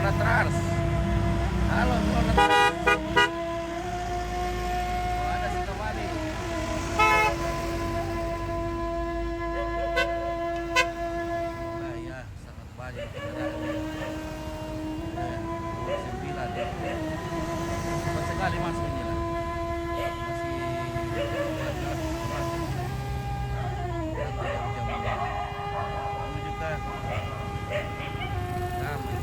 Suara Trans. Halo suara Trans. Oh, ada si kembali. Nah, ya sangat banyak kendaraan. Ya, 9. Cepat sekali masuknya lah. Masih jam-jam menuju ke ramai.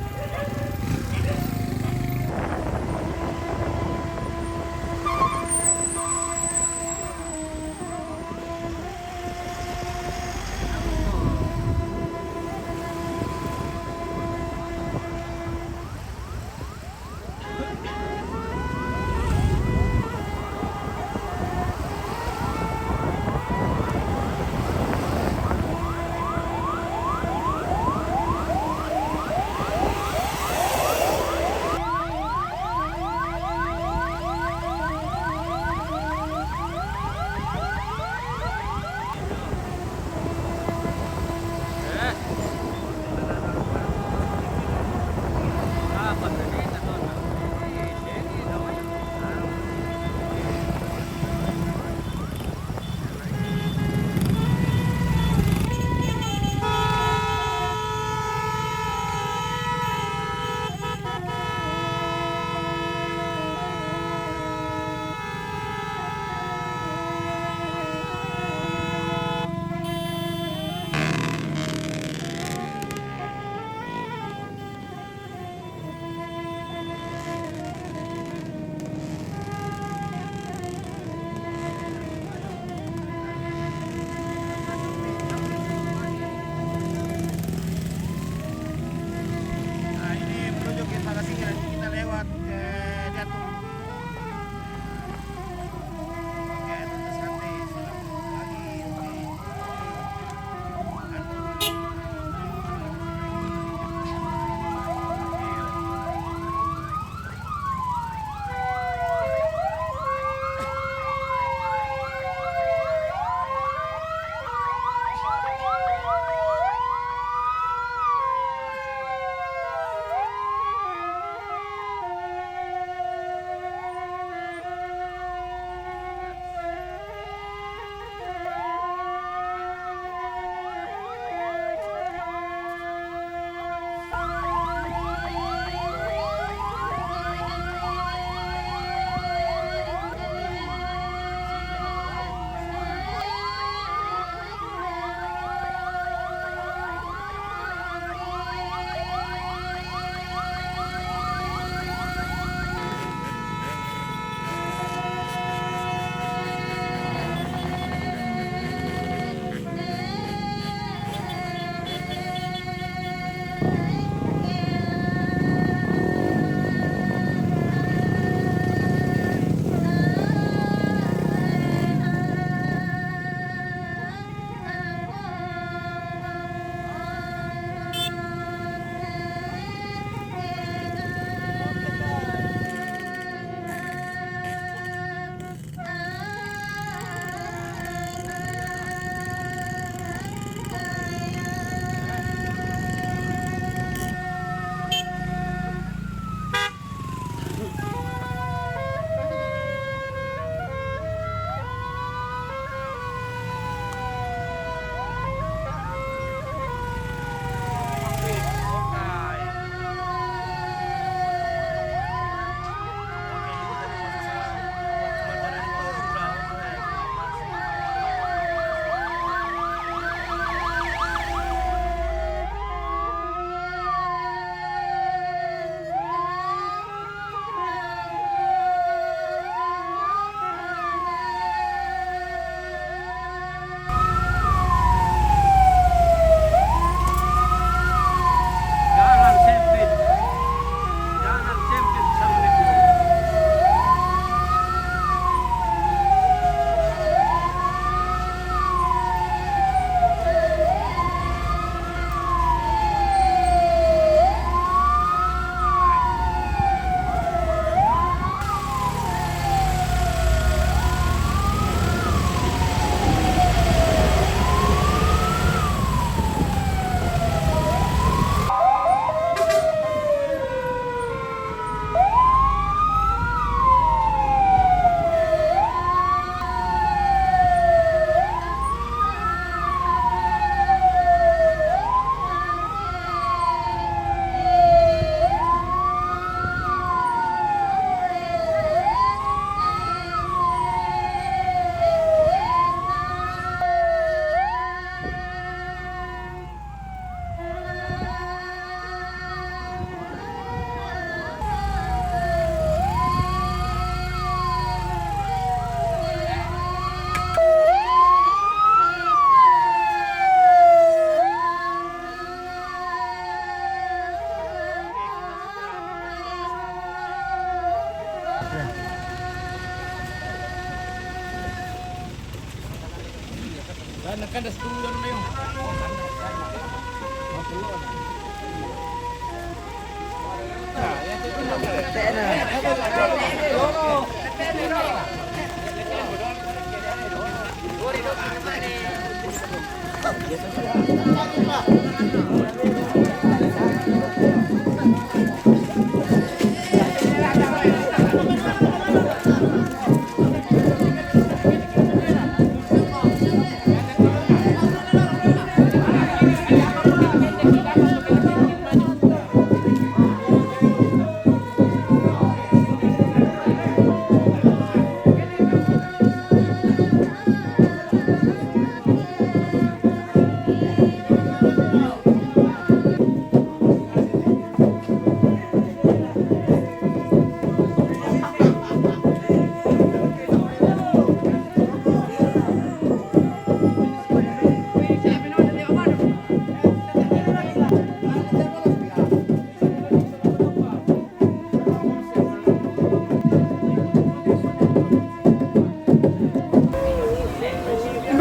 Nagkandas tulo na yun.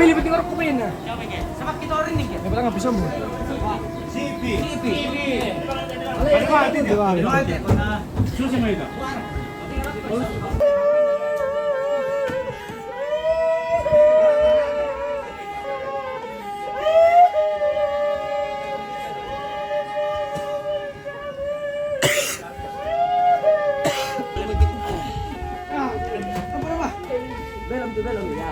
Bili bikin orang kumain na. Sama kita orang ni. Dapat nggak bisa mu? Sipi. Ano ba atin? Susi mo ito. Belum ya.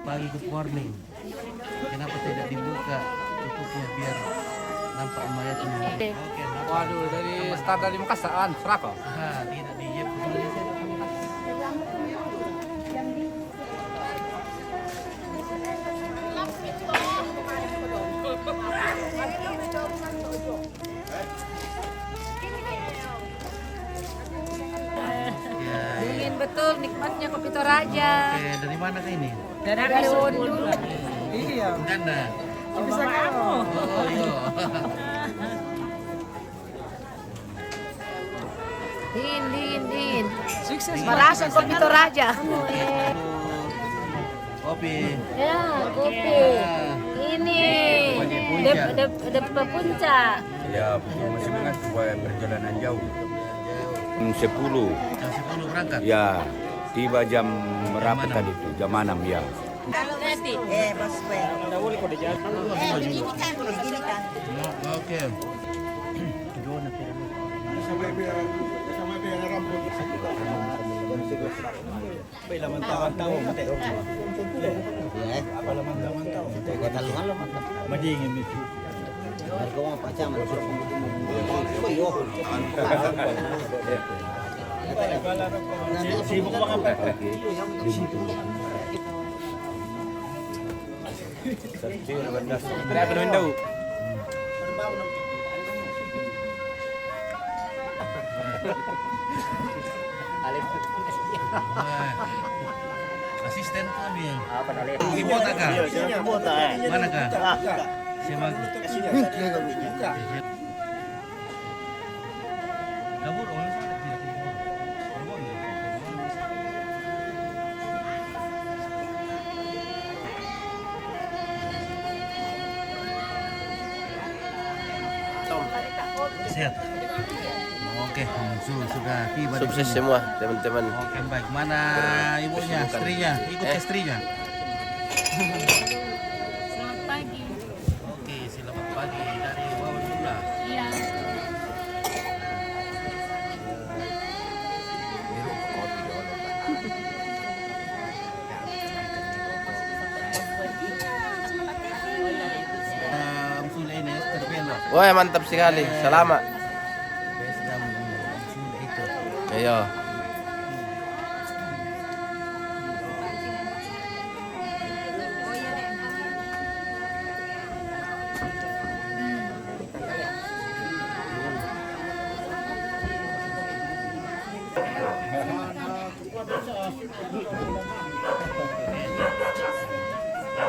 Pagi good morning. Kenapa tidak dibuka tutupnya biar nampak mayatnya? Oke. Waduh, dari start dari Makassar, Seraka. Tidak dijep. Dingin betul, nikmatnya kopi Toraja. Oke, dari mana kah ini? Dari Undu. Iya. Uganda. Bisa kamu. Oh iya. Din. Sukses. Merasa kopi Toraja. Kopi. Ya, kopi. Ini depan puncak. Ya, masih semangat buat perjalanan jauh. Jam 10. Jam 10 berangkat. Ya, tiba jam berapa tadi itu? Jam 6 ya. Oke. Berapa minum tahu? Asisten kami. Ibu tak kah? Mana kah? Siapa? Kabur orang sana tidak keluar. Sehat. Oke, sudah tiba. Sukses semua teman-teman. Oke, baik. Mana ibunya, istrinya? Ikut ke istrinya. Selamat pagi. Oke, selamat pagi dari Wawan Jumlah. Iya. Wah, mantap sekali. Selamat. Sedang itu. Ayo.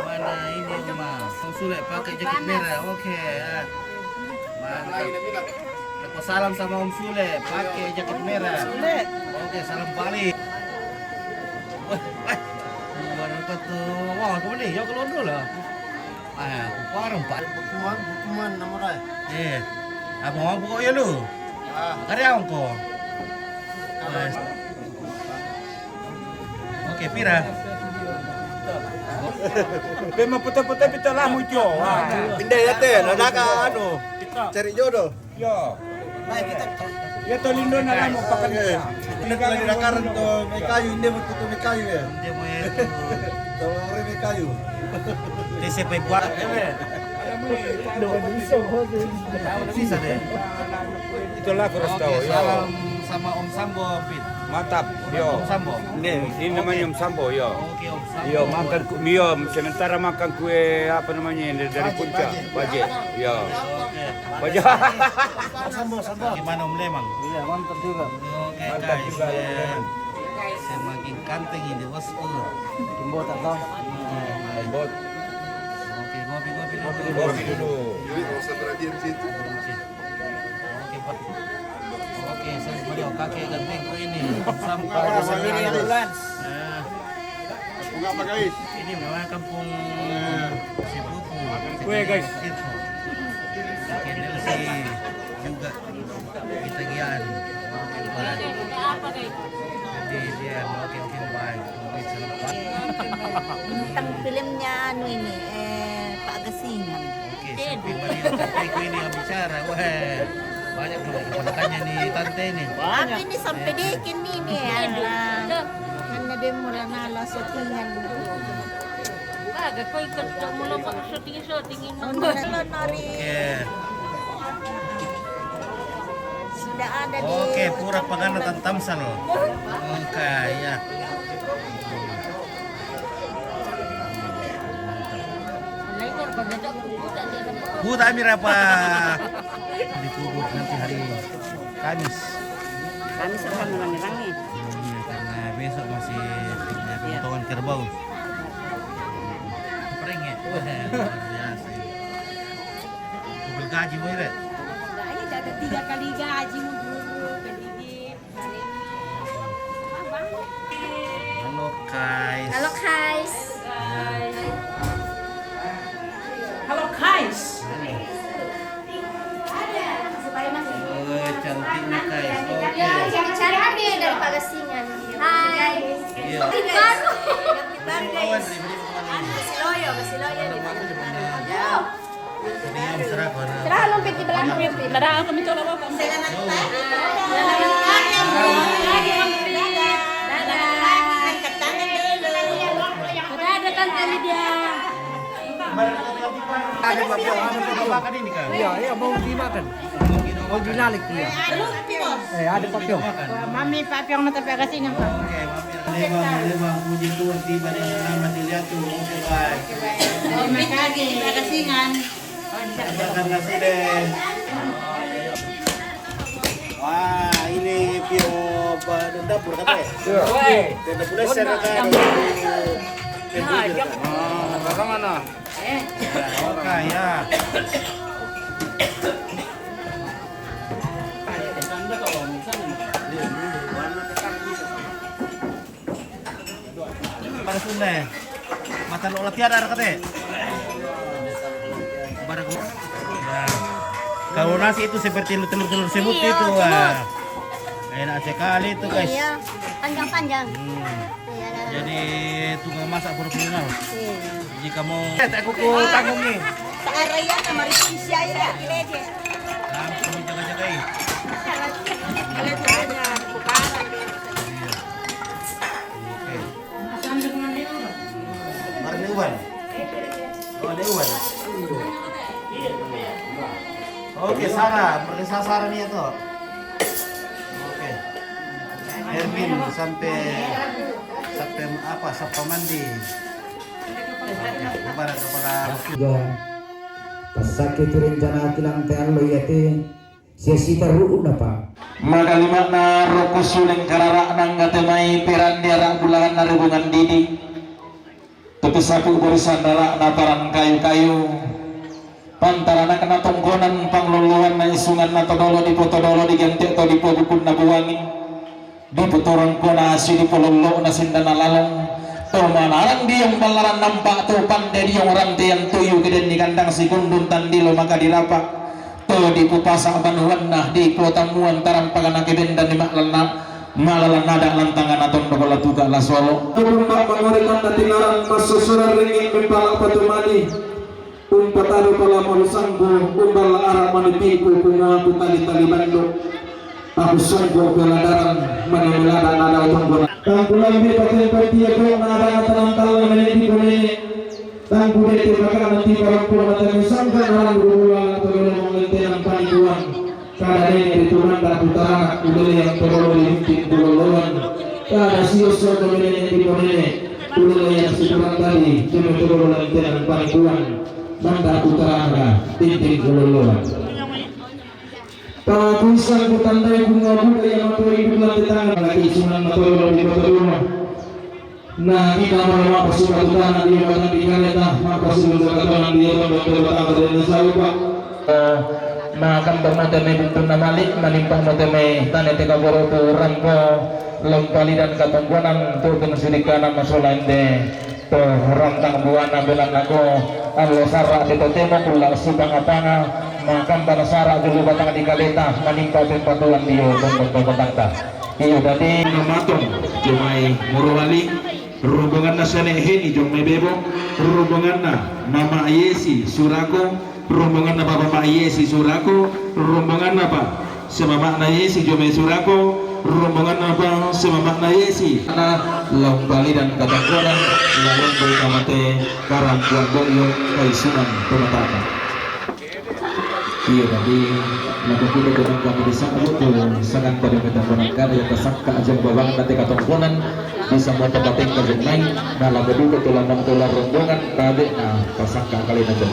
Mana ini Mas? Sule pakai jaket merah. Oke. Mantap. Aku salam sama Om Sule, pakai jaket merah. Oke, salam balik. Wah, baru kata, wah, kamu nih, jauh keluar dulu lah. Aku parang Pak. Bukuman namurai. Abang mau buka ya lu? Karya ko. Oke, pira. Memang putih-putih kita lah muncul. Pindah ya teh, ada anu. Cari jodoh. Yo. Baik kita. Ya to lindo na lang mo pakan. Lagi dakaran to may kayu, hindi mo tuto may kayu ya. Dia mau itu. To may kayu. Dia siapa buat? Sisa deh. Itulah aku harus tahu. Oke, salam sama Om Sambo, Pit. Mantap. Yo. Om Sambo. Ini namanya Om Sambo, yo. Oke, Om Sambo. Yo, makan yo sementara makan kue apa namanya ini dari puncak, baje. Yo. Oke. Baje. Sambo. Gimana Om Lemang? Iya, mantap juga. Oke, Mantap guys. juga, Om Lemang. Semakin kanteng ini, bosku. Tumbo tak tahu. Bot. Oke, ngopi dulu. Kopi dulu. Oke, Pak. Oke, saya beliau kakek ganteng ko ini. Sampai ambulans. Ini memang kampung Sibuku. Kue, guys. Oke, Nelsi juga kita gian. Oke, baik. Jadi dia oke baik. Oke, selamat. Tentang filmnya anu ini, Pak Gesingan. Oke, sampai beliau kakek ko ini yang bicara. Wah, banyak keponakannya nih tante ini. Tapi ini sampai dikin ini ya. Karena dia mulai nala syutingan. Baga ko ikut mula pag shooting Kalau nari Oke. sudah ada di. Oke, pura pagana tantamsal loh. Oke, ya. Lain pag ada budak dia dapat. Buta Amir apa? Dikubur nanti hari Kamis. Kami akan merangi-rangi. Iya, karena besok masih pemotongan kerbau. Prank ya? Wah, luar biasa. Kubur gaji mau ya? Ada 3 kali gaji mu guru pendidik hari ini. Halo guys. Halo guys. Halo guys. Oh, cantiknya guys. Oke. Yang cantik dari Pak Gesingan. Hai. Iya. Baru. Kawan dari Masih loyo di Ini yang serap mana? Terlalu lumpit di belakang lumpit. Tara kami coba apa? Angkat tangan dulu. Ada Tante Lydia. Ada makan ini kan? Iya, mau dimakan. Mau dinalik dia. Ada papio. Mami papyong na tapi kasi nga pa. Oke, mampir. Lemang puji Tuhan tiba di nama dilihat tuh. Oke, baik. Terima kasih, kakasingan. Terima kasih deh. Wah, ini Pio dapur kata ya? Dapur dasar kata. Orang mana? Oke, ya. Pada Sunda. Mata lo tiada ada kata. Barang. Nah, kalau nasi itu seperti telur-telur semut Iya, itu. semut. Wah. Enak sekali itu guys. Iya, panjang-panjang. Iya, ada. Jadi tukang masak profesional. Iya. Jika mau aku tanggung nih. Searaya sama Rizky ya, Kilede. Kami jaga-jagain. Oke. Barang Dewan. Oh, Dewan. Oke, Sarah, periksa Sarah nih tuh. Oke. Erwin sampai apa? Sampai mandi. Kepada pasake tu rencana tilang tean lo yate sia-sia ruun apa Magalima na roko suling karara nang gatemai peran diara bulangan na ribungan didi tapi sapu barisan dara na parang kayu-kayu pantara na kena tongkonan pangluluan na isungan na todolo di potodolo diganti atau di podukun na buwangi di potorang ko na si di pololo na sindana lalong manarang di yang balaran nampak tu pandai di yang rantai yang tuyu keden di kandang si kundun tandilo maka dirapak tu di pupasa banuan nah di kota muan tarang pagana keden dan di malalan nada lantangan atau dokola tuga la solo tumbak mengorikan na tinarang masusuran ringin mempalak patumani umpataro pala marusanggo umbal arah manipiku kungaku tali-tali bandung aku sungguh beladaran menimuladan nada utang tangkulan di pakai pertia kau nada tanam talang menjadi boleh tangku dete maka nanti barang pun macam sangka orang berulang atau orang mengentenan panikuan kada ini ditulang dan utara udah yang perlu dihimpit duluan kada siosor kemudian di boleh udah yang sekurang tadi cuma perlu mengentenan panikuan manda utara tinting duluan Pakusan kutandai bunga bunga yang maturi bulan di tangan lagi sunan maturi di kota rumah. Nah kita malam pasukan tanah di mana di kaleta maka sudah katakan dia membantu batang dari salupa. Nah kan bermata mebutun namalik menimpa mata me tane teka boroto rangko lempali dan katongguanan tu kensudikan masalah inde tu rantang buana belang aku Allah sarah di totemo pula subang apanga makan pada sarah dulu batang di kaleta menimpa pempatuan dia untuk batang iyo tadi matung jomai murwali rombongan na sene heni jomai bebo rombongan na mama Yesi surako rombongan na bapa Yesi surako rombongan na pa semama na Yesi jomai surako rombongan na pa semama na Yesi na lombali dan katangkoran lalu berkamate karang kuat bolio kaisunan pematata iya tadi lakukan dengan kami disambut sangat pada ketambahan yang tersangka ajang bawang nanti katongkonan bisa mau tembating ke jemai nah lagu dulu tulang tular rombongan kadek nah tersangka kali nanti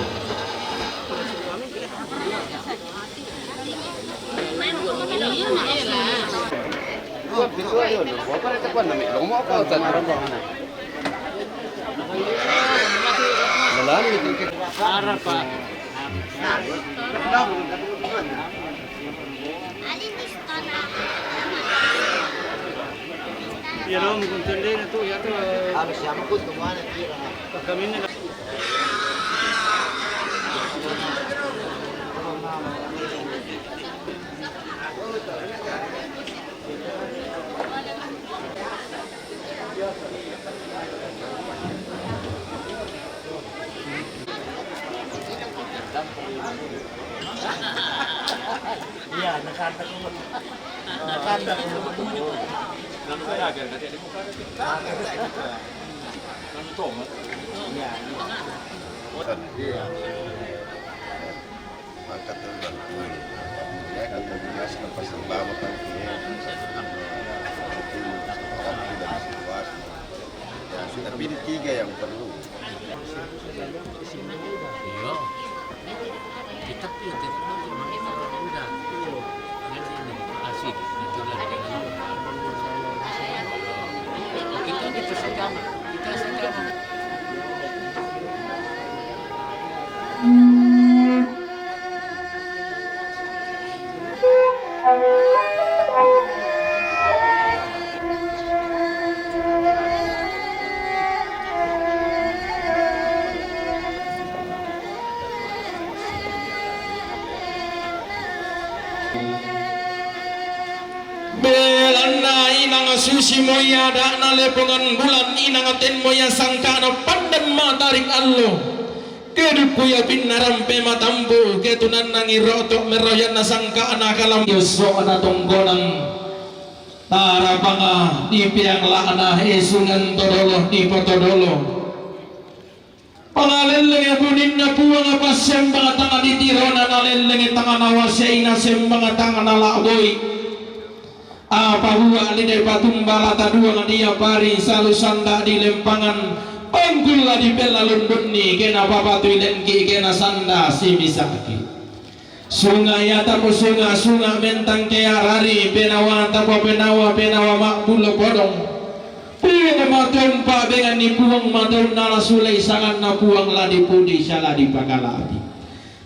Iya, nakanta ko. Nakanta ko. Iya. Angkat terbang. Ya, kata dia selepas lama kan dia. Tapi di tiga yang perlu. Iya. Kita pilih udah. Asik. Kita sama. Belana inang susi moya dakna lepongan bulan inang ten moya sangkana pandan mataring allo kedupu ya binaram pema tambu ketunan nangi rotok meroyan na sangkana kalam yoso na tonggonan tarapanga di piang lakna esungan todolo di potodolo pangalele ya buni minna puang apa sembang tangan ditirona naleleng tangan awasyaina sembang tangan alaboy apa huwa lidai patumbala tadua dia pari salu sanda di lempangan panggula di bela lundunni kena baba tuilenki kena sanda simisaki sungai atapo sunga mentang kaya rari benawa atapo benawa makbul bodong puang matong pa dengan ni puang matong nala sulai sangat na puang ladi pudi sala di pakalabi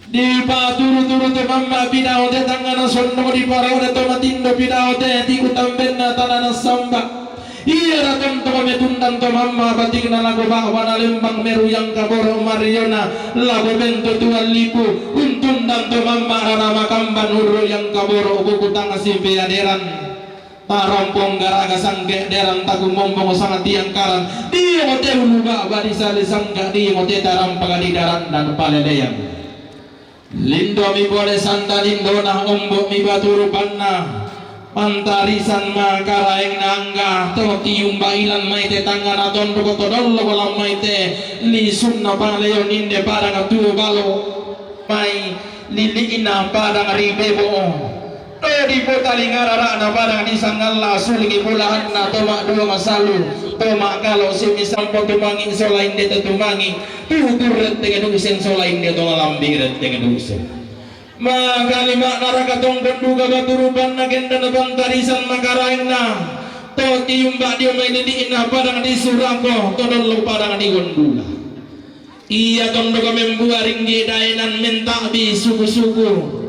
di paturu-turu te mamma bidao te tangana sonno di parone to matindo bidao te ti kutambenna tanana samba iya raton to metundan to mamma batikna lago bahwa lembang meru yang kaboro mariona lago bento tuan lipu untundan to mamma rama kamban uru yang kaboro buku tanga simpe aderan parampong garaga sangge deran tagu mombong sangat tiang karan dia mote uluba badi sale sangga dia mote taram pagadi daran dan paleleyan lindo mi boleh sanda lindo nah ombo mi baturu panna pantarisan makaraeng nangga to tium bailan maite tangana tondo koto dollo kolam maite li sunna pangleon inde parang tu balo mai lili ina parang ribebo to di kota lingarara na parang di sangalla sulingi pulahan na tomak dua masalu tomak kalau si misal potumangin solain de tumangi tuturret dengan usen solain de to lambing ret dengan usen maka lima naraka tongkon duga baturuban na genda na bantarisan makarain na to tiumba dia main di ina parang di surangko to dolo parang di gondula iya tondo kami membuaring di dainan mentak di suku-suku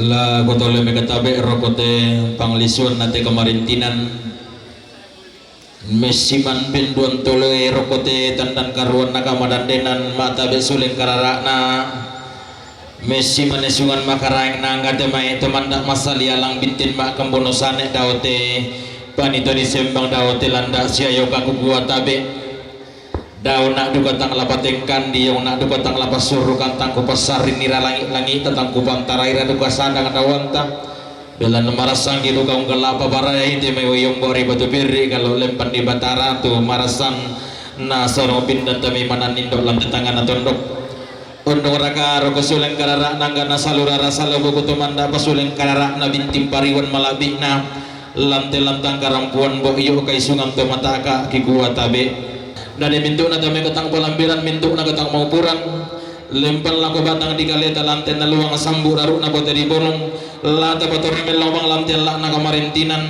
La kotole megatabe rokote panglisuan nate kemarintinan mesiman binduan tole rokote tandan karuan nakamadandenan mata besuling kararakna mesiman esungan makaraeng nanggate mai temandak masali alang bintin mak kembono sane daote panito disembang daote landa siayo kaku gua tabe daun nak duga tang lapateng kandi yang nak duga tang lapas suruh kantang kupasari nira langit tentang kupang taraira duga sandang dawanta belan marasang gitu kaum gelapa baraya itu mewayong bori batu biri kalau lempan di batara tu marasan nasoro pindan tami mana nindok lantai tangan atondok undong raka roko suleng kararak nangga nasalura rasa lobo kutumanda pasuleng kararak na bintim pariwan malabikna lantai lantang karampuan bo iyo kai sungang tomataka kikuwa tabe dari mintu na dami katang palambiran mintu na katang mau kurang lempan lako batang di kaleta lantai na luang sambu raru na bote di bolong lata bator melawang lantai la na kamarintinan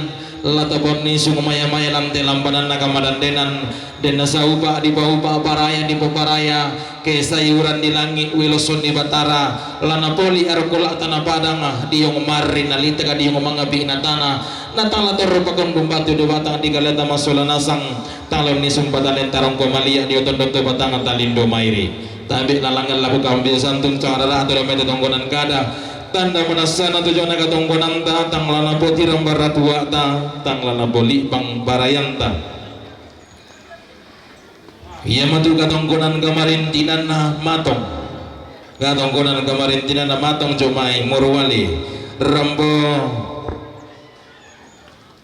lata bonni sungumaya maya lantai lampanan na kamadandenan den na saupa di baupa paraya di paparaya ke sayuran di langit wiloson di batara lana poli arkola tanah padang di yung marin nalita ka di yung mangabi na tanah natang lator pakon bumbatu do batang di kaleta masula nasang talon ni sumpatan entarong komalia di otondok to batang talindo mairi tabi nalangan labu kambil santun cara atau mete tonggonan kada tanda menasana tujuan katonggonan ta tang lana poti rambara tua ta tang lana boli bang barayanta iya matu katonggonan kamarintinan na matong katonggonan kamarintinan na matong cumai morwali rambo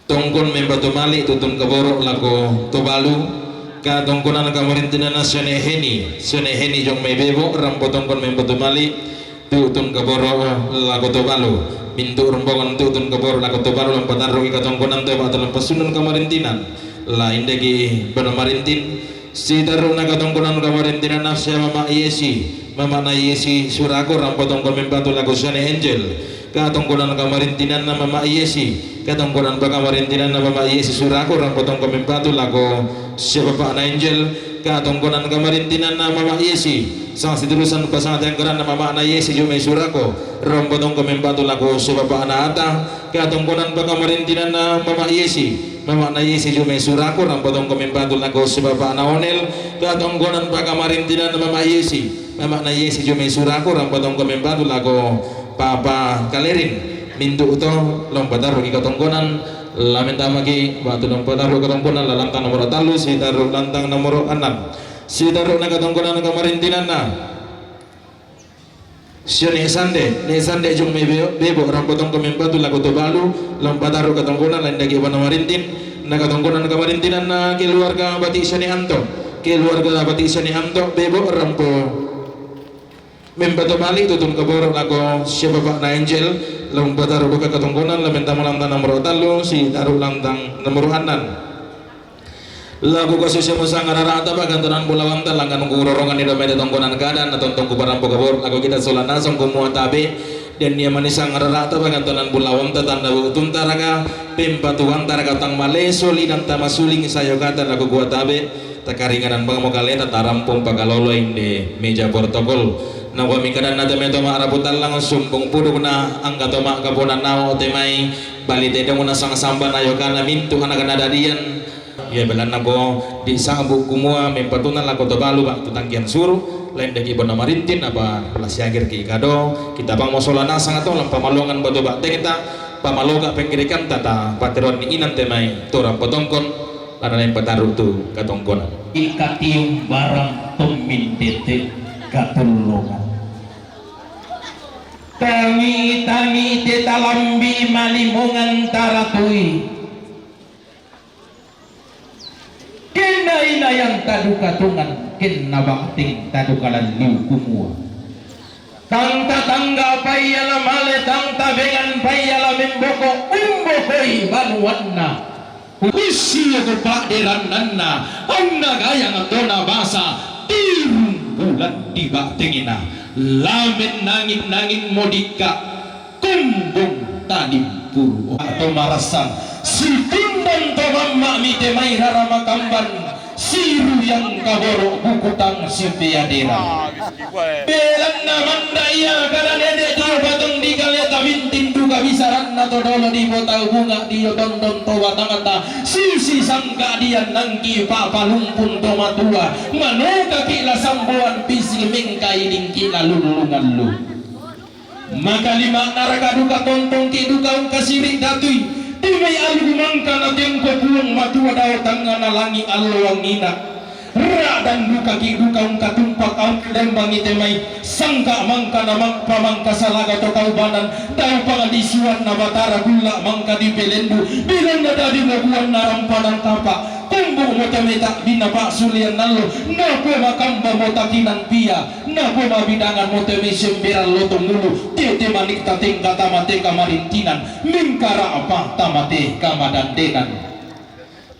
tongkon membatu malik tutun keborok lako tobalu ka tongkonan kamarintinan na seneheni jong mebebo rambo tongkon membatu malik tutun keborok lako tobalu mintu rombongan tutun keborok lako tobalu lampatan rogi ka tongkonan to batalan pasunun kamarintinan lain degi bana marintin si taru na ka tongkonan kamarintinan na siya mama na yesi surako rambo tongkon membatu lako sene angel katongkonan kamarintinan na mama yesi katongkonan pa kamarintinan na mama yesi surako orang potong kemempatu lago siapa pak na angel katongkonan kamarintinan na mama yesi sang siturusan pasang tenggeran na mama na yesi jume surako orang potong kemempatu lago siapa pak na ata katongkonan pa kamarintinan na mama na yesi jume surako orang potong kemempatu lago siapa pak na onel katongkonan pa kamarintinan na mama na yesi jume surako orang potong kemempatu lago papa kalerin mintu to lompatar rugi katongkonan lamen tamagi batu lompatar rugi katongkonan lantang nomor talu si taruh lantang nomor 6 si taruh na katongkonan kamarintinan na sio ne sande jung bebo orang potong kemempatu lagu to balu lompatar rugi katongkonan lain dagi wana marintin nakatungkunan kamarintinan na keluarga Bati Sanianto, keluarga Bati Sanianto, bebo rampo membato bali tutun kaboro ako siya Bapak na Angel lang bataro buka katungkunan lamenta malam tanang merotalo si taruh lantang namuruhanan lagu kasus siya musang ararata bagantunan bulawanta langgan ngurorongan ni domede tongkonan kadan na tontong kuparampo kabor ako kita solanasong kumuha tabi dan dia manisang ararata bagantunan bulawanta tanda butun taraga pempatuan taraga tang male soli dan tamasuling sayo kata lagu gua tabi takaringanan pangamokaleta tarampong pagalolo di meja protokol na kami kanan na temeto maaraputan lang sumpong puro na ang katoma kapunan na o temay balite mo na sang samba na yoka na minto ka na kanadadian ya belan na ko di sabuk kumua mempatunan lang ko tabalo ba tutanggian suru lain dagi ibon na marintin apa lasyagir ki ikado kita pang mosolana sang ato lang pamalongan bato ba te kita pamaloga pengkirikan tata pateron ni inan temay turang potongkon karena yang petaruh tu katongkonan ikatium barang pemintete katulungan tangi tetalambi malimungan taratui kena inayang tadu katungan kena bakting tadu kalan liu kumua tang tatangga payala male tang tabengan payala memboko umbokoi banuanna usi ako pak derananna anna gayang atona basa tirung bulan di baktingina lamen nangin modika kumbung tanim puru atau marasan si timbang tomamma mite mai harama kamban siru yang kaboro bukutang si beadera belan namanda iya kada dede dia batang di kaleta wintin duga bisaran na todolo di botau bunga dia tonton towa tangata sisi sangka dia nangki papa lumpun toma tua manuka kila sambuan pisil mingkai dingki lalulungan lu maka lima naraka duka tontong ki duka kasiri datui timai alu mangka na tengko puang matua daw tangan langi alwangina ra dan duka ki duka katumpak ang lembangi temai sangka mangka namang pamangka salaga to kaubanan daw pangadisuan na batara gula mangka di pelendu bilang na dadi mabuan na rampanan tapa kumbung mo tameta dinapa sulian nalo na po makamba mo takinan pia na po mabidangan mo teme semberan lotong mulu tete manik tating katamate kamarintinan mingkara apa tamate kamadandenan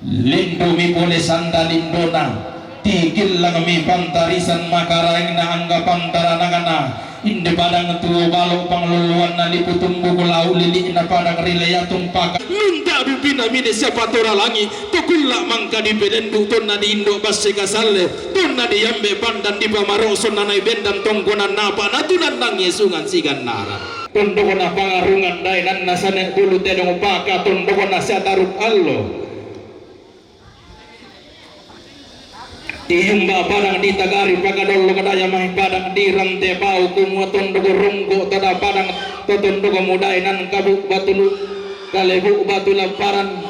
lindo mi boleh sanda lindona tigil lang mi pantarisan makaraing na anggapan taranagana inde padang tuo balo pangluluan na liputumbu kulau lili na padang rilayatong paka minta dupina mine siapa tora langi tukulla mangka di pedendu ton na di indo basse kasalle ton na di yambe pandan di pamaroson na nai bendan tongkonan napa natunan nang yesungan sigan nara tondo na pangarungan dai nan nasane dulu tedong paka tondo na siataruk allo tiyong ba padang di tagari pagadolo kadaya mahi padang di rante pau kumua tondo runggo tada padang totondo kemudain nan kabuk batulu kalebu batu lamparan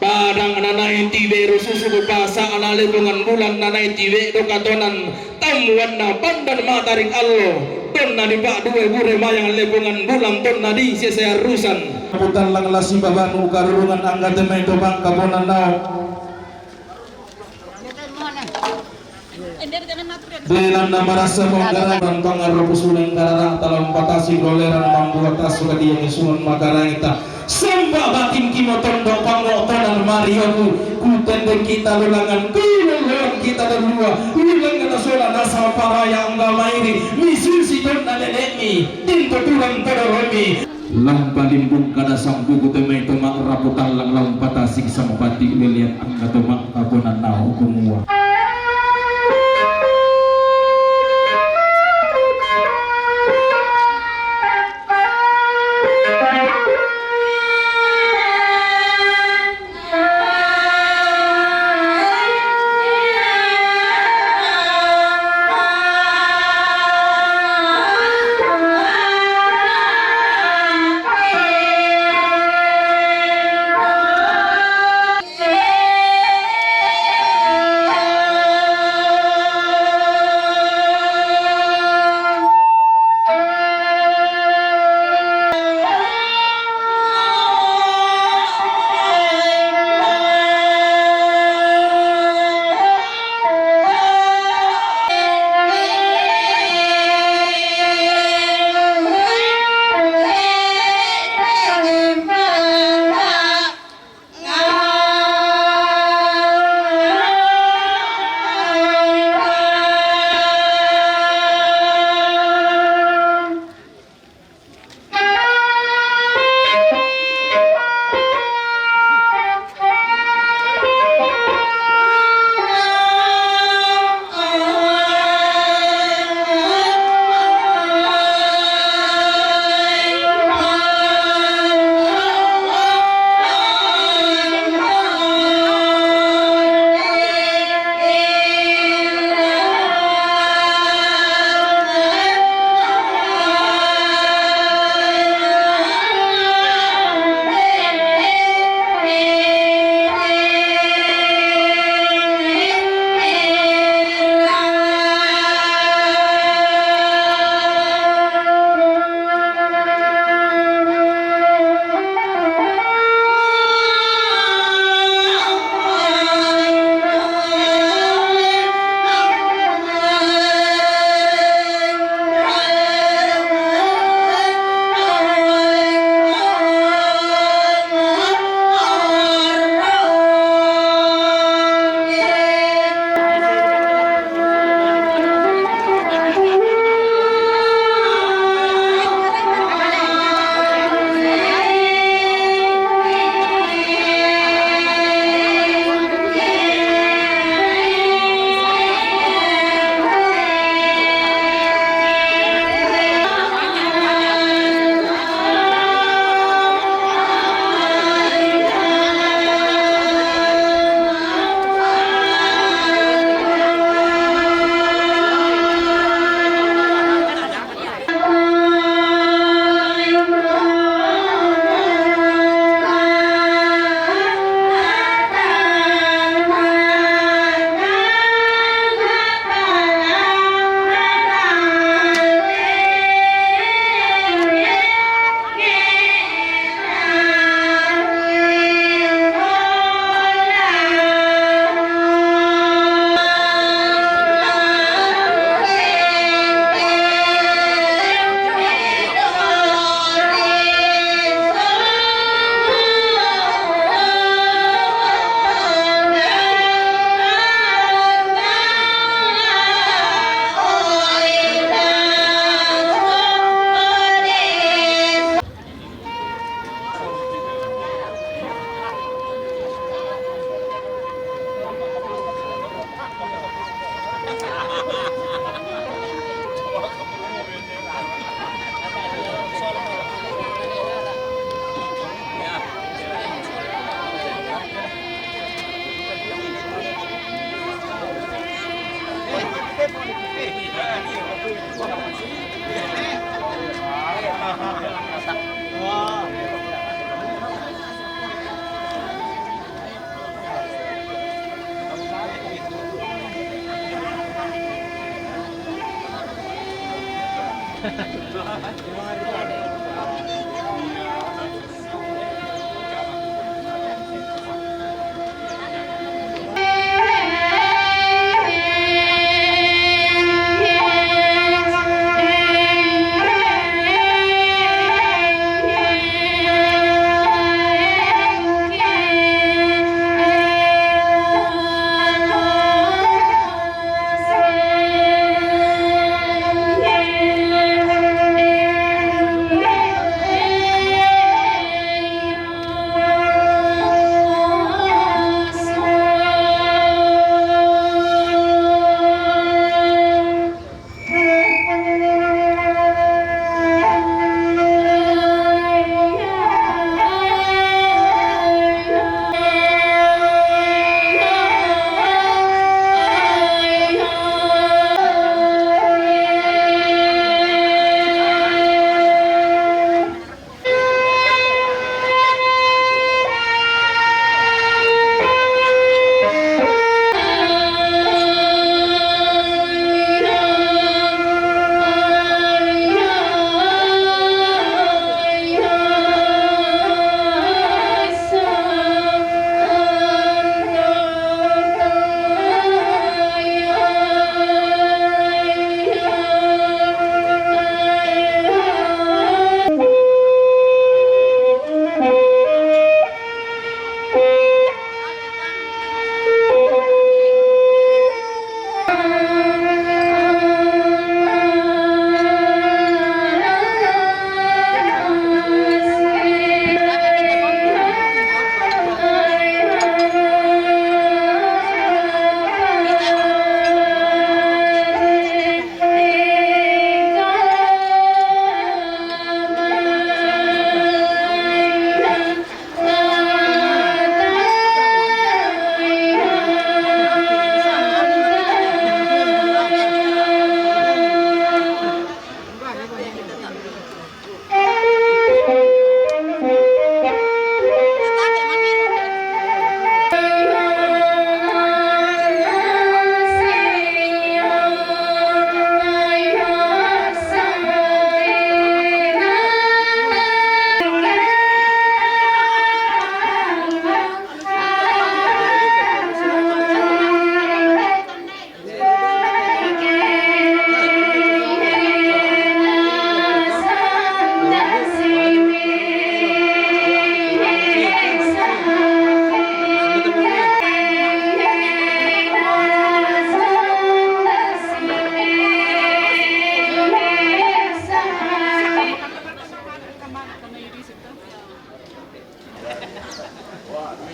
padang nanai tibe rususu pasa anale bungan bulan nanai tibe do katonan tamuan na pandan matarik allo tonna di pak dua bure mayang lebungan bulan tonna di sesaya rusan putan lang lasi babanu karurungan angga temai tobang kabonan nao Belan nama rasa menggarang dan pangaruh pusulan garang talam patasi goleran membuat tasu kadi yang isungan makarang kita sembah batin kimo tondo pango tonan mariamu kutendeng kita lulangan kululun kita berdua ulang kata sola nasa paraya anggamairi misusi tonna nenemi tinto tulang todoromi lampalimbung kada sang buku temai tomak raputan lang lampatasi sampati liliat angga tomak kapunan nao kumua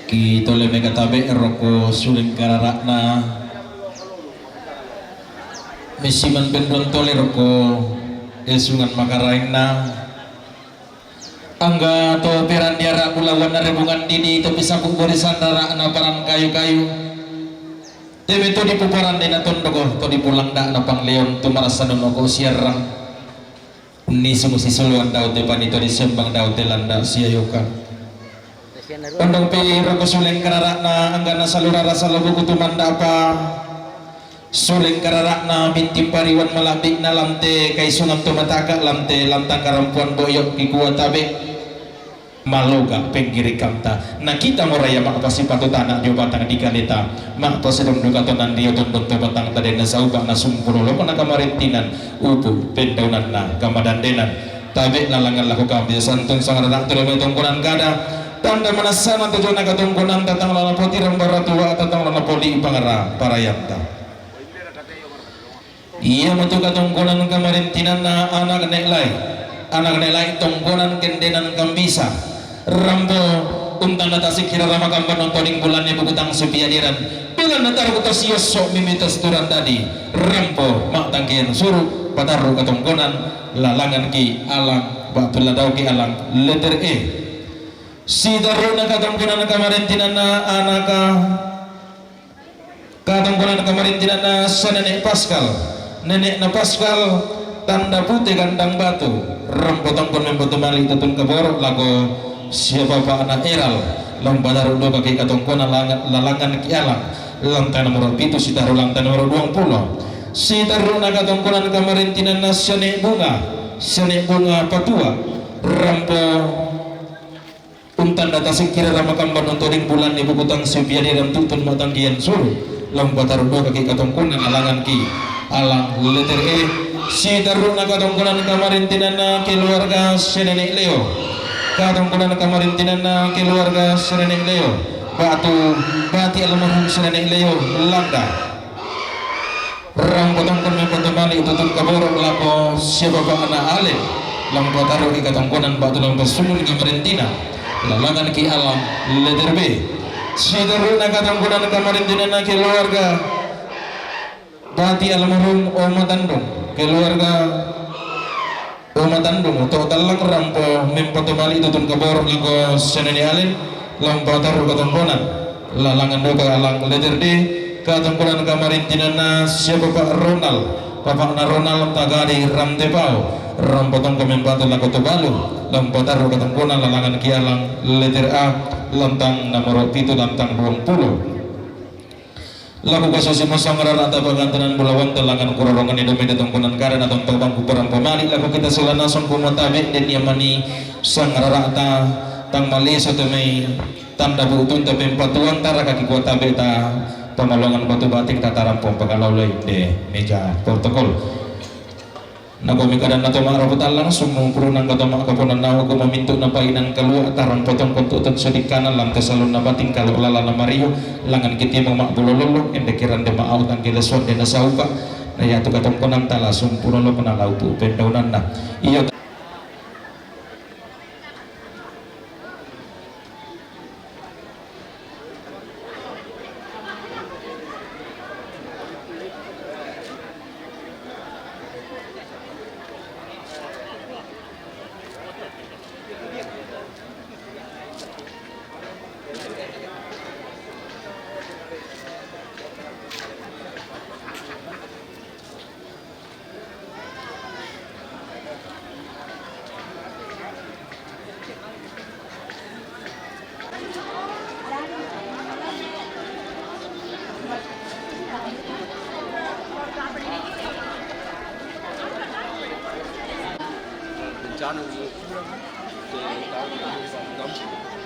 Kita lebih katabe roko suling kararakna misiman bendon tole roko esungan makaraingna angga to peran diara kulawan na rebungan didi to bisa barisan darakna paran kayu-kayu tebe to dipuparan dina tondoko to dipulang da na pangleon to marasanon ko siarang ni sumusi suluan daw te panito disembang daw te landa siayokan Ondong pi roko suling kararakna anggana salura rasa lobo kutumanda apa suling kararakna binti pariwan malabik na lamte kay sunam tumataga lamte lamtang karampuan boyok kikuwa tabe maloga penggiri kamta nakita mo raya makapasipato tanah jo batang di kalita makto sedong duka tonan dia tunduk to batang tade na saubang na sumpulo lo na kamarintinan upu pendaunan na kamadandenan tabe lalangan laku kami santun sangarak tuloy may tungkunan kada tanda manasana tujuan nakatungkunan tatang lana poti rambaratua tatang lana poli pangara parayanta iya matu katungkunan kamarintinan na anak nelai tungkunan kendenan kambisa rambo untang natasik kira rama kamban nontoning bulannya bukutang supiadiran bilang natar kutas yosok mimitas turan tadi rambo mak tangkian suruh pataru katungkunan lalangan ki alang bak beladau ki alang letter E si daruna katungkunan kamarintinan na anaka katungkunan kamarintinan na sanane Pascal nenek na Pascal tanda putih gandang batu rempotong kon memboto mali tutun kebor lago siapa pak anak eral lombadar udo kaki katongkona lalangan kialang lantai nomor 7 sitaru lantai nomor 20 sitaru na katongkonan kamarintinan na sene bunga patua rampo untan data sekira ramakamban untuk bulan ibu kutang sebiari dan tutun matang kian suruh lombadar udo kaki katongkonan alangan ki alang letter E si taruna katongkonan kamarintinan na keluarga senenek Leo katongkonan kamarintinan na keluarga senenek Leo bati almarhum senenek Leo Landa rang potongkon mempertemani tutun kaborok lapo siapa anak Ale lampu taruh di katongkonan batu lampu sumur kamarintina lalangan ki alam letter B si taruna katongkonan kamarintinan na keluarga bati almarhum Oma Tandung keluarga Oma Tandung total lang rampo mempotomali tutun kabor lago seneni alin lampa taruh katongkonan lalangan doka alang letter D katongkonan kamarintinana siapa Pak Ronald Bapak na Ronald tagari ramtepao rampotong kemempatu lago tobalu lampa taruh katongkonan lalangan kialang letter A lantang nomor 7 lantang 20 laku kasasi masang rata pagantanan bulawan telangan kororongan Indomaret tongkonan karan atau bangku perang pemali laku kita selanasan kumatabe dan yamani sang rata tang Malaysia temai tanda butun tapi patuan tara kaki kuota beta pemalongan batu batik tataran pom pagalau de meja protokol nagomi kadan nato marabut langsung mumpurunan kata mak kaponan nawa ko mamintu na painan keluar tarang potong kontutut sedik kanan lang tesalon na bating kalau lala na Mario langan kiti mak bulololo endekiran de maau tang kileswan de nasaupa na yatu katong konang tala sumpurolo penalau pu pendaunan na iyo bencana untuk tahun 2006